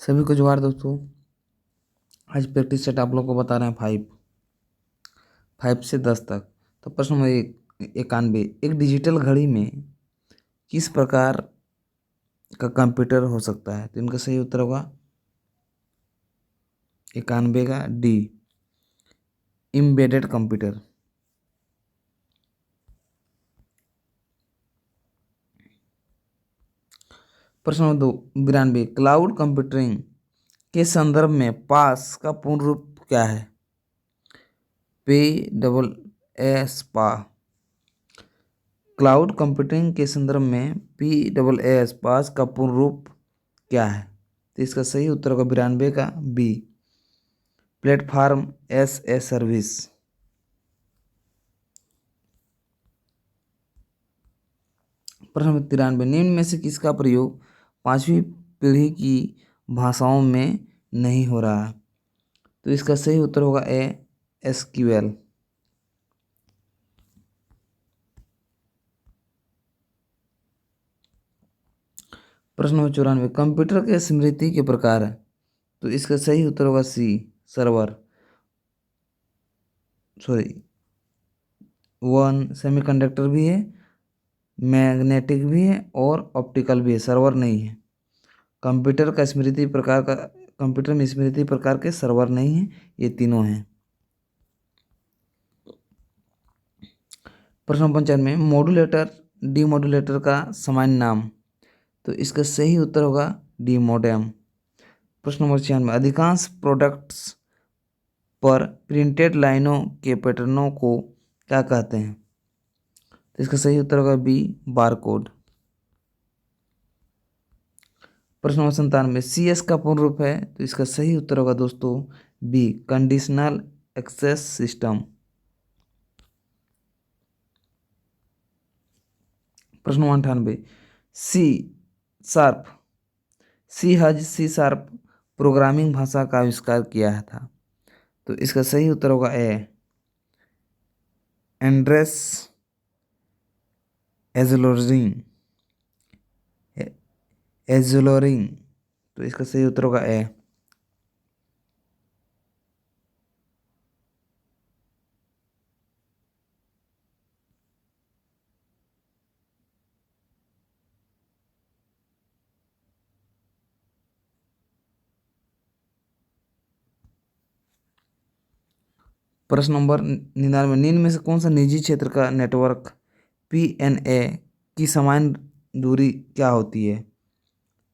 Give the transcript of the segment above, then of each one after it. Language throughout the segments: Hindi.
सभी को जोहार दोस्तों। आज प्रैक्टिस सेट आप लोग को बता रहे हैं 5 से 10 तक। तो प्रश्न नंबर 91, एक डिजिटल घड़ी में किस प्रकार का कंप्यूटर हो सकता है? तो इनका सही उत्तर होगा 91 का डी, एम्बेडेड कंप्यूटर। प्रश्न नंबर 92, क्लाउड कंप्यूटिंग के संदर्भ में पास का पूर्ण रूप क्या है? पी डबल एस पा। क्लाउड कंप्यूटिंग के संदर्भ में PaaS पास का पूर्ण रूप क्या है? तो इसका सही उत्तर होगा 92 का B, platform as a service. प्रश्न नंबर 93, निम्न में से किसका प्रयोग 5वीं पीढ़ी की भाषाओं में नहीं हो रहा है? तो इसका सही उत्तर होगा ए, SQL। प्रश्न नंबर 94, कंप्यूटर के स्मृति के प्रकार है? तो इसका सही उत्तर होगा सी, सर्वर, सॉरी, वन सेमीकंडक्टर भी है, मैग्नेटिक भी है और ऑप्टिकल भी है, सर्वर नहीं है। कंप्यूटर में स्मृति प्रकार के सर्वर नहीं है, ये तीनों हैं। प्रश्न नंबर 95, मॉड्यूलेटर डीमॉड्यूलेटर का सामान्य नाम? तो इसका सही उत्तर होगा डी, मॉडेम। प्रश्न नंबर 96, अधिकांश प्रोडक्ट्स पर प्रिंटेड लाइनों के पैटर्नों को क्या कहते हैं? तो इसका सही उत्तर होगा बी, बारकोड। प्रश्न नंबर 97, CS का पूर्ण रूप है? तो इसका सही उत्तर होगा दोस्तों बी, कंडीशनल एक्सेस सिस्टम। प्रश्न number 98, C sharp C sharp programming भाषा का आविष्कार किया था? तो इसका सही उत्तर होगा ए, एंड्रेस एजलोरिंग। एजलोरिंग, तो इसका सही उत्तर होगा ए। प्रश्न नंबर 99, निम्न में से कौन सा निजी क्षेत्र का नेटवर्क PNA की सामान्य दूरी क्या होती है?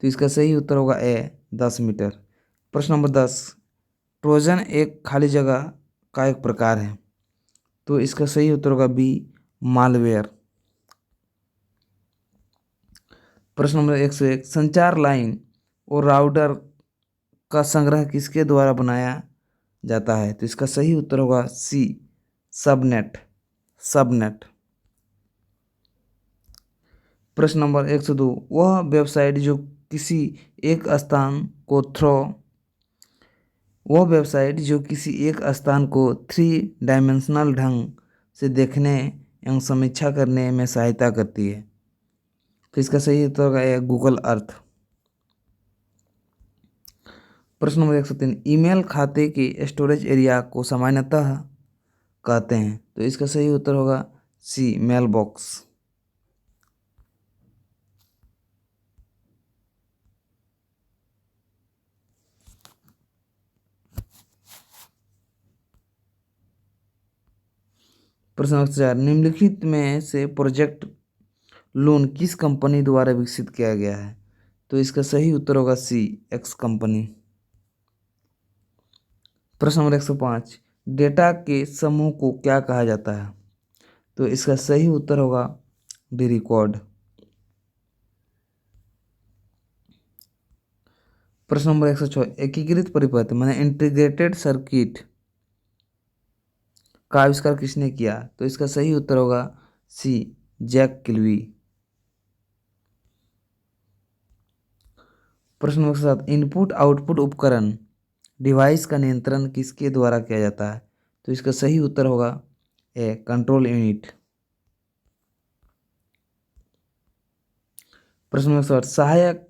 तो इसका सही उत्तर होगा ए, 10 मीटर। प्रश्न नंबर 10, ट्रोजन एक खाली जगह का एक प्रकार है? तो इसका सही उत्तर होगा बी, मालवेयर। प्रश्न नंबर 101, संचार लाइन और राउटर का संग्रह किसके द्वारा बनाया जाता है? तो इसका सही उत्तर होगा सी, सबनेट। प्रश्न नंबर 102, वह वेबसाइट जो किसी एक स्थान को थ्रो वह वेबसाइट जो किसी एक स्थान को 3 डायमेंशनल ढंग से देखने एवं समीक्षा करने में सहायता करती है? तो इसका सही उत्तर होगा गूगल अर्थ। प्रश्न नंबर 103, ईमेल खाते के स्टोरेज एरिया को सामान्यतः कहते हैं? तो इसका सही उत्तर होगा सी, मेल बॉक्स। प्रश्न नंबर 4, निम्नलिखित में से प्रोजेक्ट लोन किस कंपनी द्वारा विकसित किया गया है? तो इसका सही उत्तर होगा सी, एक्स कंपनी। प्रश्न नंबर 105, डेटा के समूह को क्या कहा जाता है? तो इसका सही उत्तर होगा डी, रिकॉर्ड। प्रश्न नंबर 106, एकीकृत परिपथ माने इंटीग्रेटेड सर्किट का आविष्कार किसने किया? तो इसका सही उत्तर होगा सी, जैक किल्वी। प्रश्न नंबर 7, इनपुट आउटपुट उपकरण डिवाइस का नियंत्रण किसके द्वारा किया जाता है? तो इसका सही उत्तर होगा ए, कंट्रोल यूनिट। प्रश्न नंबर 7, सहायक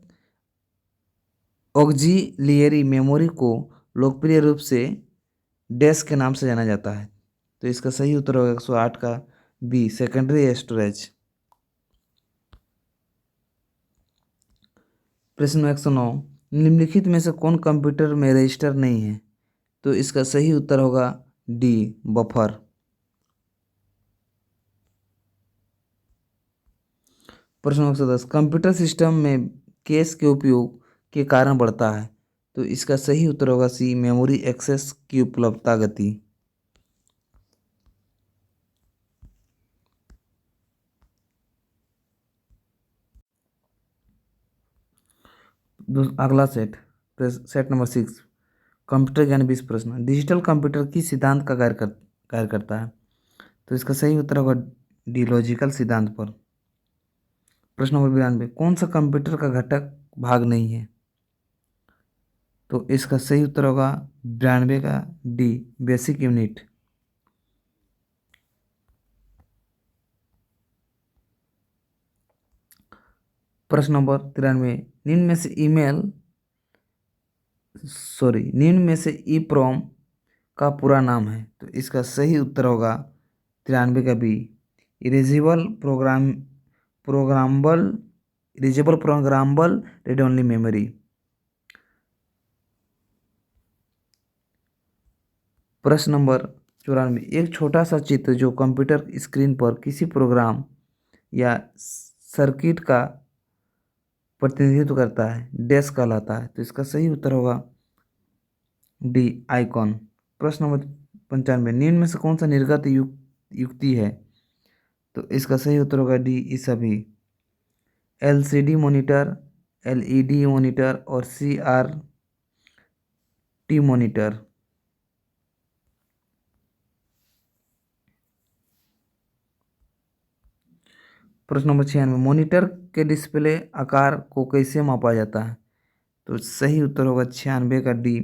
ऑक्सिलियरी मेमोरी को लोकप्रिय रूप से डैश के नाम से जाना जाता है। तो इसका सही उत्तर होगा 108 का बी, सेकेंडरी स्टोरेज। प्रश्न 109, निम्नलिखित में से कौन कंप्यूटर में रजिस्टर नहीं है? तो इसका सही उत्तर होगा डी, बफर। प्रश्न 110, कंप्यूटर सिस्टम में कैश के उपयोग के कारण बढ़ता है? तो इसका सही उत्तर होगा सी, मेमोरी एक्सेस की उपलब्धता गति। अगला सेट नंबर 6, कंप्यूटर ज्ञान 20 प्रश्न। डिजिटल कंप्यूटर किस सिद्धांत का कार्य करता है? तो इसका सही उत्तर होगा डी, लॉजिकल सिद्धांत पर। प्रश्न नंबर 92, कौन सा कंप्यूटर का घटक भाग नहीं है? तो इसका सही उत्तर होगा 92 का डी, बेसिक यूनिट। प्रश्न नंबर 93, निम्न में से ई प्रोम का पूरा नाम है? तो इसका सही उत्तर होगा 93 का B, erasable programmable read only memory. प्रश्न नंबर 94, एक छोटा सा चित्र जो कंप्यूटर स्क्रीन पर किसी प्रोग्राम या सर्किट का प्रतिनिधित्व करता है, डैश कहलाता है? तो इसका सही उत्तर होगा डी, आइकॉन। प्रश्न नंबर 95, निम्न में से कौन सा निर्गत युक्ति है? तो इसका सही उत्तर होगा डी, ई सभी। एलसीडी मॉनिटर, एलईडी मॉनिटर और सीआरटी मॉनिटर। प्रश्न नंबर 96, मॉनिटर के डिस्प्ले आकार को कैसे मापा जाता है? तो सही उत्तर होगा 96 का डी,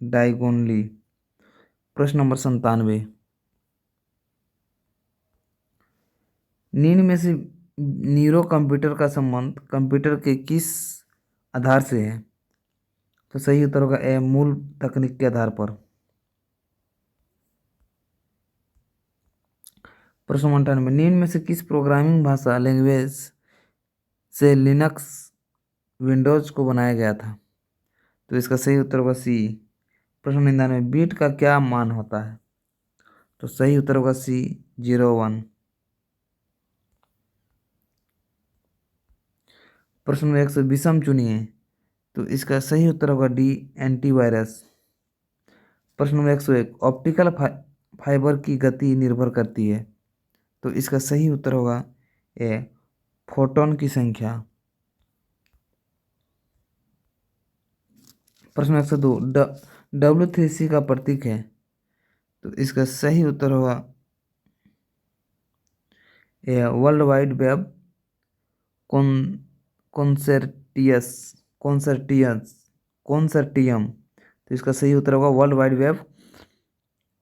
डायगोनली। प्रश्न नंबर 97, निम्न में से न्यूरो कंप्यूटर का संबंध कंप्यूटर के किस आधार से है? तो सही उत्तर होगा ए, मूल तकनीक के आधार पर। प्रश्न नंबर 98, निम्न में से किस प्रोग्रामिंग भाषा लैंग्वेज से लिनक्स विंडोज को बनाया गया था? तो इसका सही उत्तर होगा सी। प्रश्न 99, बीट का क्या मान होता है? तो सही उत्तर होगा सी, 01। प्रश्न नंबर 100, विषम चुनिए। तो इसका सही उत्तर होगा डी, एंटीवायरस। प्रश्न नंबर 101, ऑप्टिकल फाइबर की गति निर्भर करती है? तो इसका सही उत्तर होगा ए, फोटोन की संख्या। प्रश्न 102, W3C का प्रतीक है? तो इसका सही उत्तर होगा ए, वर्ल्ड वाइड वेब कॉन्सर्टियस कॉन्सर्टियम। तो इसका सही उत्तर होगा वर्ल्ड वाइड वेब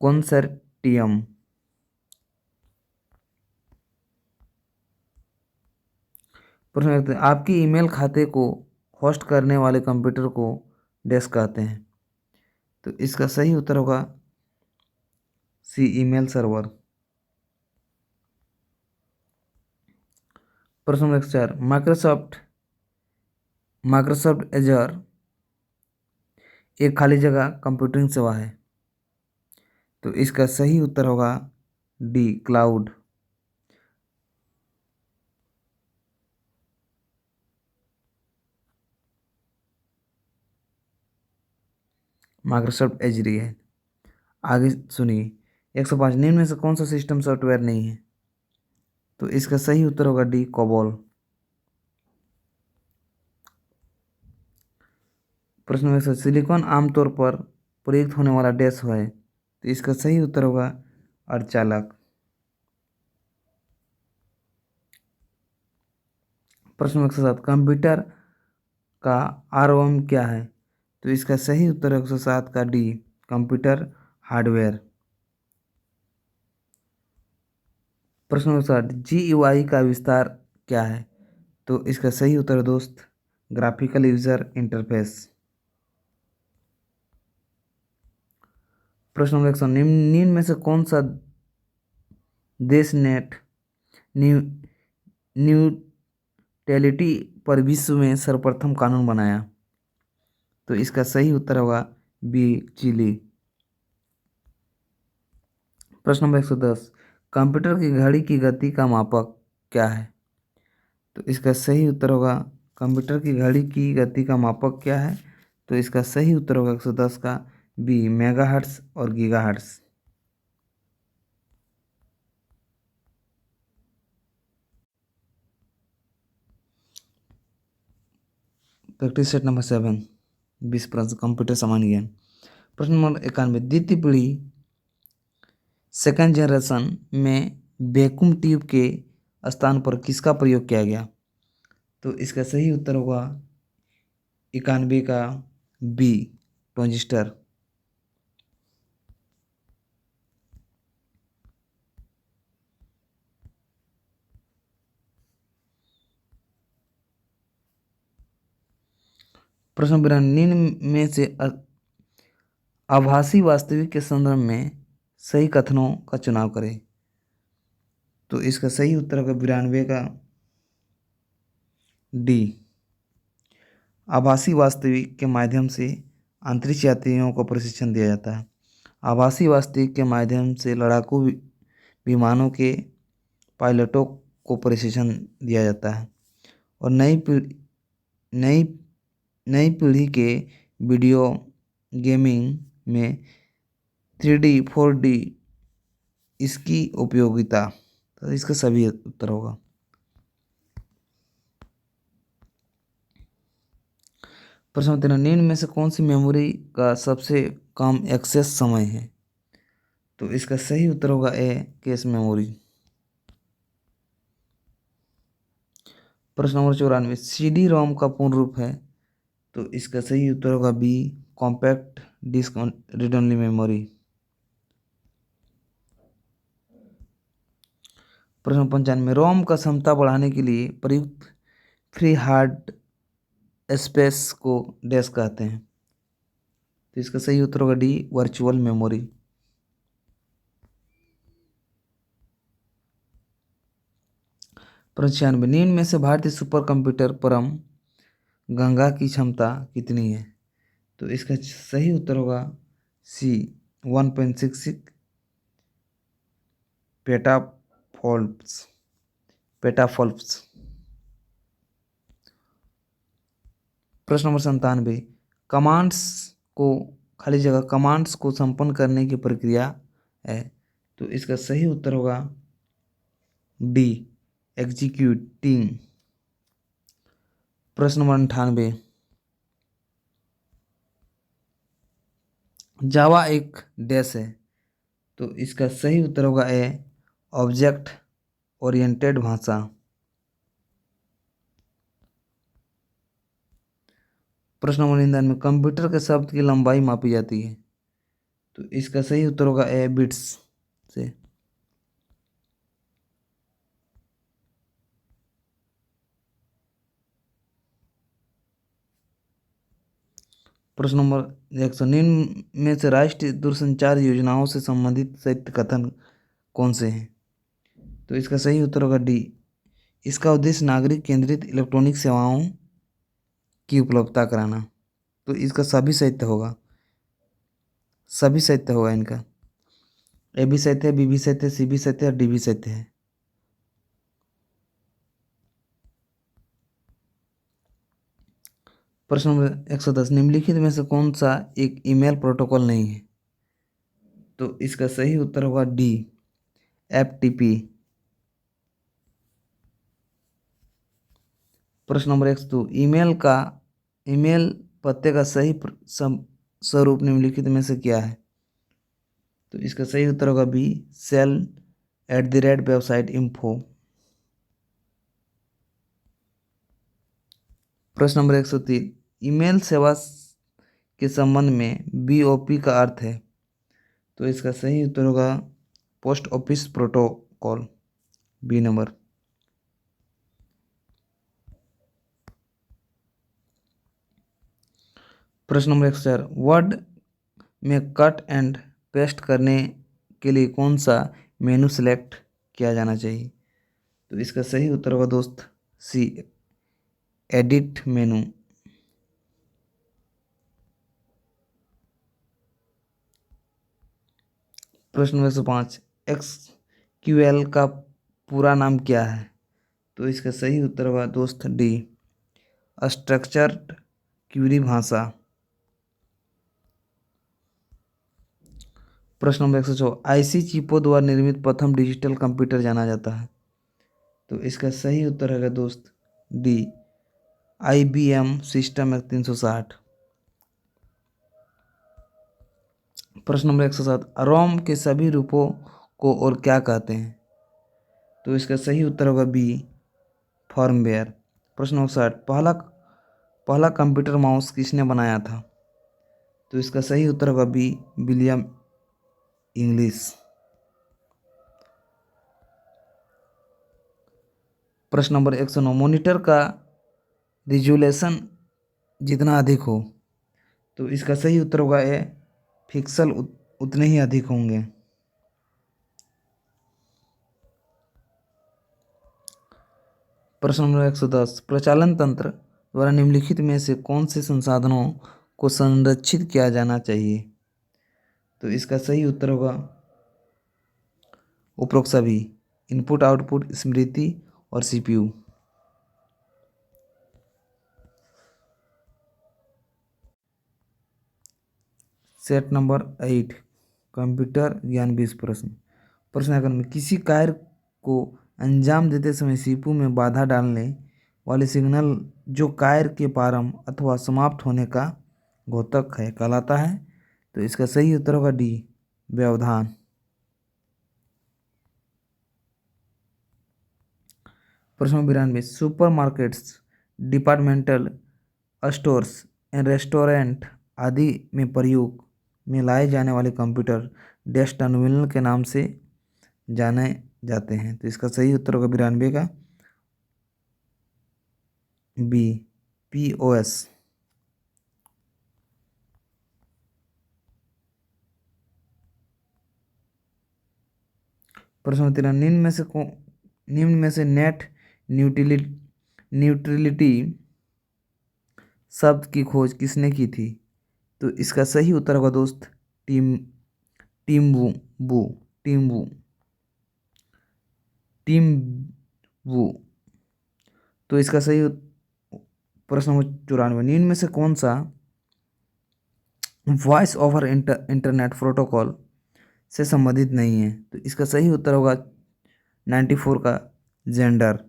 कॉन्सर्टियम। प्रश्न करते हैं, आपकी ईमेल खाते को होस्ट करने वाले कंप्यूटर को डैश कहते हैं? तो इसका सही उत्तर होगा सी, ईमेल सर्वर। प्रश्न नंबर 104, माइक्रोसॉफ्ट एजर एक खाली जगह कंप्यूटिंग सेवा है? तो इसका सही उत्तर होगा डी, क्लाउड। माइक्रोसॉफ्ट एजरी है। आगे सुनिए, 105, निम्न में से कौन सा सिस्टम सॉफ्टवेयर नहीं है? तो इसका सही उत्तर होगा डी, कोबोल। प्रश्न नंबर 107, सिलिकॉन आमतौर पर प्रयुक्त होने वाला डैश है? तो इसका सही उत्तर होगा अर्धचालक। प्रश्न नंबर 107, कंप्यूटर का आरओएम क्या है? तो इसका सही उत्तर है 107 का डी, कंप्यूटर हार्डवेयर। प्रश्न नंबर 60, GUI का विस्तार क्या है? तो इसका सही उत्तर है दोस्त, ग्राफिकल यूजर इंटरफेस। प्रश्न नंबर 100, निम्न में से कौन सा देश नेट न्यूट्रलिटी पर विश्व में सर्वप्रथम कानून बनाया? तो इसका सही उत्तर होगा बी, चिली। प्रश्न नंबर 110, कंप्यूटर की घड़ी की गति का मापक क्या है? तो इसका सही उत्तर होगा, कंप्यूटर की घड़ी की गति का मापक क्या है? तो इसका सही उत्तर होगा 110 का बी, मेगाहर्ट्ज और गीगाहर्ट्ज। प्रैक्टिस सेट नंबर 7, 20 प्रश्न कंप्यूटर सामान्य ज्ञान। प्रश्न नंबर 91, द्वितीय पीढ़ी सेकेंड जनरेशन में वैक्यूम ट्यूब के स्थान पर किसका प्रयोग किया गया? तो इसका सही उत्तर होगा 91 का बी, ट्रांजिस्टर। प्रश्न 92, निम्न में से आभासी वास्तविक के संदर्भ में सही कथनों का चुनाव करें। तो इसका सही उत्तर होगा 92 का डी, आभासी वास्तविक के माध्यम से अंतरिक्ष यात्रियों को प्रशिक्षण दिया जाता है। आभासी वास्तविक के माध्यम से लड़ाकू विमानों के पायलटों को प्रशिक्षण दिया जाता है और नई नई पीढ़ी के वीडियो गेमिंग में 3D 4D इसकी उपयोगिता। तो इसका सभी उत्तर होगा। प्रश्न 13, निम्न में से कौन सी मेमोरी का सबसे कम एक्सेस समय है? तो इसका सही उत्तर होगा ए, कैश मेमोरी। प्रश्न नंबर 94, CD रोम का पूर्ण रूप है? तो इसका सही उत्तर होगा B, compact disc read only memory. प्रश्न 95, रोम का क्षमता बढ़ाने के लिए प्रयुक्त फ्री हार्ड स्पेस को डैश कहते हैं? तो इसका सही उत्तर होगा डी, वर्चुअल मेमोरी। प्रश्न 96, निम्न में से भारतीय सुपर कंप्यूटर परम गंगा की क्षमता कितनी है? तो इसका सही उत्तर होगा सी, 1.66 पेटाफ्लॉप्स। प्रश्न नंबर 97, खाली जगह कमांड्स को संपन्न करने की प्रक्रिया है? तो इसका सही उत्तर होगा डी, एग्जीक्यूटिंग। प्रश्न नंबर 98, जावा एक डैश है? तो इसका सही उत्तर होगा ए, ऑब्जेक्ट ओरिएंटेड भाषा। प्रश्न नंबर 99, कंप्यूटर के शब्द की लंबाई मापी जाती है? तो इसका सही उत्तर होगा ए, बिट्स से। प्रश्न नंबर 100, निम्न में से राष्ट्रीय दूरसंचार योजनाओं से संबंधित सत्य कथन कौन से हैं? तो इसका सही उत्तर होगा डी, इसका उद्देश्य नागरिक केंद्रित इलेक्ट्रॉनिक सेवाओं की उपलब्धता कराना। तो इसका सभी सत्य होगा इनका। ए भी सत्य है, बी भी सत्य है, सी भी सत्य है और डी भी सत्य है। प्रश्न नंबर 110, निम्नलिखित में से कौन सा एक ईमेल प्रोटोकॉल नहीं है? तो इसका सही उत्तर होगा डी, FTP। प्रश्न नंबर 102, ईमेल पते का सही स्वरूप निम्नलिखित में से क्या है? तो इसका सही उत्तर होगा बी, sell@website info। प्रश्न नंबर 103, ईमेल सेवा के संबंध में BOP का अर्थ है? तो इसका सही उत्तर होगा post office protocol, B number. प्रश्न नंबर 104, वर्ड में कट एंड पेस्ट करने के लिए कौन सा मेनू सेलेक्ट किया जाना चाहिए? तो इसका सही उत्तर होगा दोस्त सी, एडिट मेनू। प्रश्न नंबर 105, एक्सक्यूएल का पूरा नाम क्या है? तो इसका सही उत्तर होगा दोस्त डी, स्ट्रक्चर्ड क्वेरी भाषा। प्रश्न नंबर 104, आईसी चिपों द्वारा निर्मित प्रथम डिजिटल कंप्यूटर जाना जाता है? तो इसका सही उत्तर है दोस्त डी, IBM सिस्टम 360। प्रश्न नंबर 107, रोम के सभी रूपों को और क्या कहते हैं? तो इसका सही उत्तर होगा बी, फर्मवेयर। प्रश्न नंबर 60, पहला पहला कंप्यूटर माउस किसने बनाया था? तो इसका सही उत्तर होगा बी, विलियम इंग्लिश। प्रश्न नंबर 109, मॉनिटर का रिजोल्यूशन जितना अधिक हो, तो इसका सही उत्तर होगा ए, पिक्सल उतने ही अधिक होंगे। प्रश्न नंबर 110, प्रचालन तंत्र द्वारा निम्नलिखित में से कौन से संसाधनों को संरक्षित किया जाना चाहिए? तो इसका सही उत्तर होगा उपरोक्त सभी, इनपुट आउटपुट स्मृति और CPU। सेट नंबर 8, कंप्यूटर ज्ञान 20 प्रश्न। प्रश्न आकार में किसी कार्य को अंजाम देते समय CPU में बाधा डालने वाले सिग्नल जो कार्य के प्रारंभ अथवा समाप्त होने का घोतक है कहलाता है? तो इसका सही उत्तर होगा डी, व्यवधान। प्रश्न 92, supermarkets, departmental stores and restaurant आदि में प्रयोग में लाए जाने वाले कंप्यूटर डेस्क टर्मिनल के नाम से जाने जाते हैं? तो इसका सही उत्तर होगा 92 का बी, POS। प्रश्न 13, निम्न में से नेट न्यूट्रलिटी शब्द की खोज किसने की थी? तो इसका सही उत्तर होगा दोस्त टीम टीम वू बू टीम वू टीम वू। तो इसका सही प्रश्न नंबर 94, निम्न में से कौन सा वॉइस ओवर इंटरनेट प्रोटोकॉल से संबंधित नहीं है? तो इसका सही उत्तर होगा 94 का जेंडर।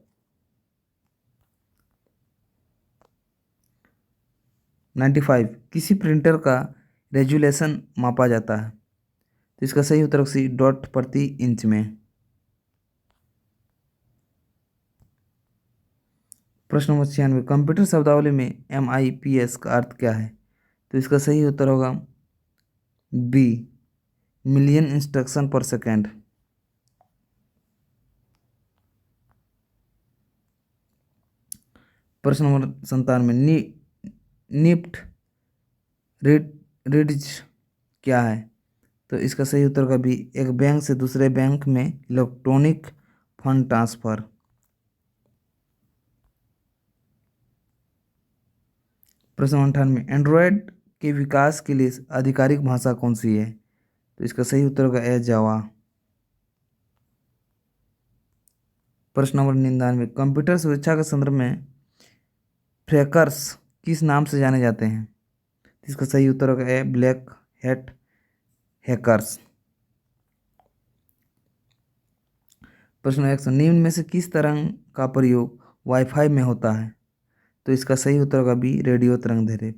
नाइन्टी फाइव, किसी प्रिंटर का रेजुलेशन मापा जाता है? तो इसका सही उत्तर सी, डॉट प्रति इंच में। प्रश्न नंबर 96, कंप्यूटर शब्दावली में MIPS का अर्थ क्या है? तो इसका सही उत्तर होगा बी, मिलियन इंस्ट्रक्शन पर सेकेंड। प्रश्न नंबर 97, निफ्ट रिड्ज क्या है? तो इसका सही उत्तर होगा बी, एक बैंक से दूसरे बैंक में इलेक्ट्रॉनिक फंड ट्रांसफर। प्रश्न 98, एंड्रॉयड के विकास के लिए आधिकारिक भाषा कौन सी है? तो इसका सही उत्तर होगा ए, जावा। प्रश्न नंबर 99, कंप्यूटर सुरक्षा के संदर्भ में हैकर्स किस नाम से जाने जाते हैं? इसका सही उत्तर होगा ए, ब्लैक हैट हैकर्स। प्रश्न 100, निम्न में से किस तरंग का प्रयोग वाईफाई में होता है? तो इसका सही उत्तर होगा बी, रेडियो तरंग दैर्ध्य।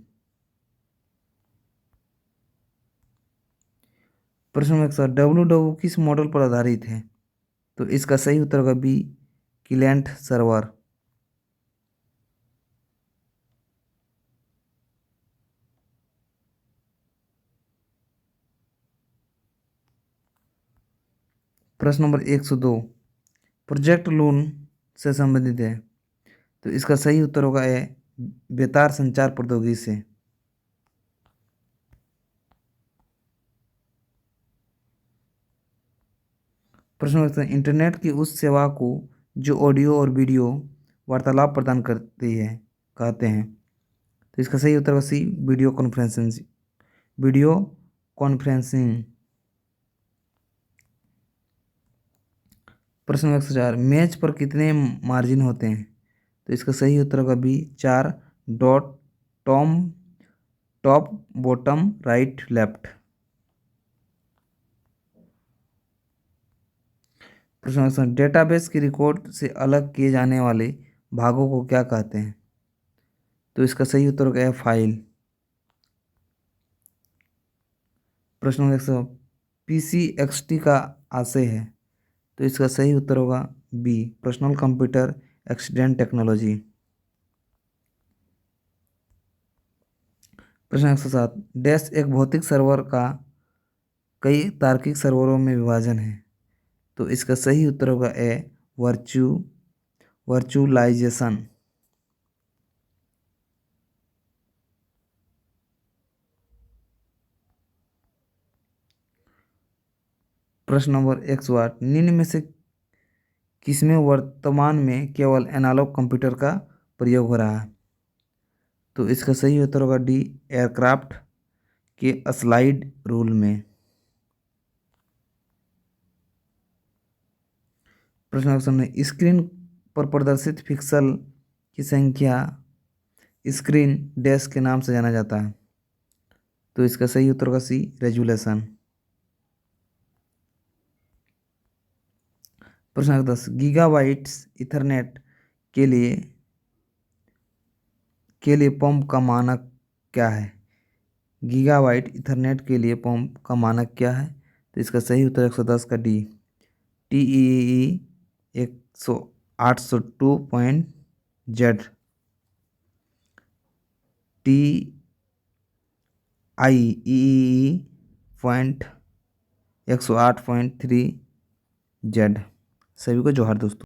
प्रश्न नंबर 100, WW किस मॉडल पर आधारित है? तो इसका सही उत्तर होगा बी, क्लाइंट सर्वर। प्रश्न नंबर 102, प्रोजेक्ट लून से संबंधित है? तो इसका सही उत्तर होगा ए, बेतार संचार प्रौद्योगिकी से। प्रश्न नंबर 7, इंटरनेट की उस सेवा को जो ऑडियो और वीडियो वार्तालाप प्रदान करती है कहते हैं। तो इसका सही उत्तर होगा सी, वीडियो कॉन्फ्रेंसिंग। Video conferencing. प्रश्न नंबर 104, मैच पर कितने मार्जिन होते हैं। तो इसका सही उत्तर होगा B, 4 dot, tom top, bottom, right, left. प्रश्न नंबर 7, डेटाबेस की रिकॉर्ड से अलग किए जाने वाले भागों को क्या कहते हैं। तो इसका सही उत्तर होगा फाइल। प्रश्न नंबर 100, PCXT का आशय है। तो इसका सही उत्तर होगा B, personal computer accident technology. प्रश्न 107, डैश एक भौतिक सर्वर का कई तार्किक सर्वरों में विभाजन है। तो इसका सही उत्तर होगा ए, वर्चुअलाइजेशन। प्रश्न नंबर 108, निम्न में से किसमें वर्तमान में केवल एनालॉग कंप्यूटर का प्रयोग हो रहा है। तो इसका सही उत्तर होगा डी, एयरक्राफ्ट के स्लाइड रूल में। प्रश्न नंबर 9, स्क्रीन पर प्रदर्शित पिक्सल की संख्या स्क्रीन डैश के नाम से जाना जाता है। तो इसका सही उत्तर होगा सी, रेजुलेशन। प्रश्न नंबर 10, गीगाबाइट्स ईथरनेट के लिए पंप का मानक क्या है। गीगाबाइट ईथरनेट के लिए पंप का मानक क्या है। तो इसका सही उत्तर 110 का डी, TEE 108.2.Z, TIEE.108.3Z। सभी को जोहार दोस्तों।